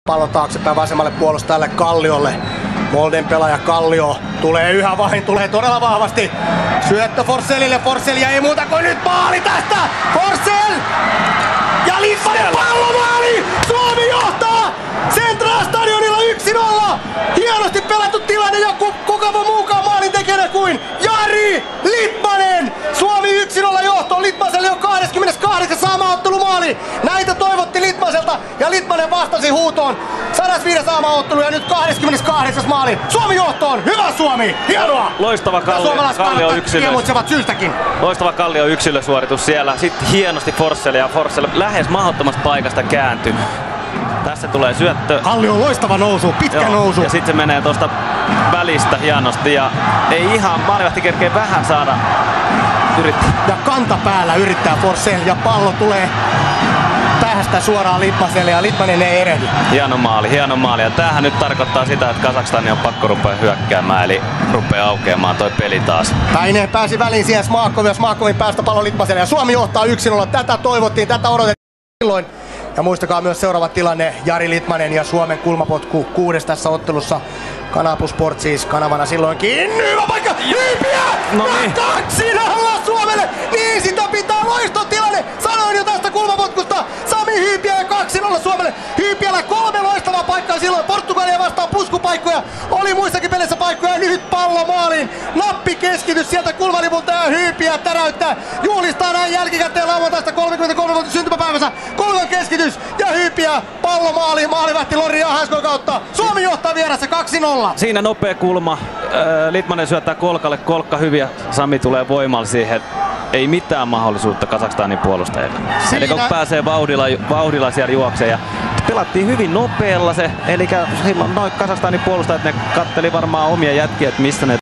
Pallon taaksepäin vasemmalle puolustajalle Kalliolle. Molden pelaaja Kallio tulee yhä vain, tulee todella vahvasti. Syöttö Forssellille, Forssell ei muuta kuin nyt maali tästä! Forssell! Ja Lippanen pallomaali! Suomi johtaa! Central Stadionilla 1-0! Hienosti pelattu tilanne ja kukava muukaan maalintekijänä kuin Jari Litmanen! Suomi 1-0 johto, Litmaselle jo 28. saamaottelumaali! Näitä toivotti Litmaselta ja Litmanen vastasi huutoon. 105 saamaottelu ja nyt 28. maali. Suomi johtoon! Hyvä Suomi! Hienoa! Loistava Kallio yksilö. Syystäkin. Loistava Kallio yksilösuoritus siellä. Sitten hienosti Forssell ja Forssell lähes mahdottomasta paikasta kääntyi. Tässä tulee syöttö. Kallio on loistava nousu, pitkä nousu. Ja sitten se menee tuosta välistä hienosti ja ei ihan maalivahti kerkee vähän saada yrittää. Ja kantapäällä yrittää Forssell ja pallo tulee päästä suoraan Litmaselle ja Litmanen ei erehdy. Hieno maali. Ja tämähän nyt tarkoittaa sitä, että Kazakstani on pakko rupea hyökkäämään, eli rupeaa aukeamaan toi peli taas. Päineen pääsi väliin siihen Smaakov ja Smaakovin päästä pallo Litmaselle ja Suomi johtaa 1-0. Tätä toivottiin, tätä odotettiin silloin. Ja muistakaa myös seuraava tilanne, Jari Litmanen ja Suomen kulmapotku 6 tässä ottelussa. Kanal Sport siis kanavana silloinkin. Hyvä paikka! Hyypiä! No niin. 2-0 Suomelle! Niin sitä pitää, loistotilanne! Sanoin jo tästä kulmapotkusta! Sami Hyypiä ja 2-0 Suomelle! Hyypiällä 3 loistavaa paikkaa silloin. Portugalia vastaan puskupaikkoja. Oli muissakin peleissä paikkoja ja nyt pallo maaliin. Nappi keskitys sieltä kulmalipulta ja Hyypiä täräyttää. Juhlistaa näin jälkikäteen lauantaista 33-vuotias syntymäpäivänsä. Kolmen keskitys ja Hyypiä pallo maaliin. Maalivahti Lori Jahanskon kautta. Suomi johtaa vieressä 2-0. Siinä nopea kulma. Litmanen syöttää Kolkalle. Kolkka hyviä. Sami tulee voimalla siihen. Ei mitään mahdollisuutta Kazakstanin puolustajille. Eli kun pääsee vauhdilla siellä juokseen ja pelattiin hyvin nopealla se. Eli silloin noin Kazakstanin puolustajat ne katteli varmaan omia jätkiä, että missä ne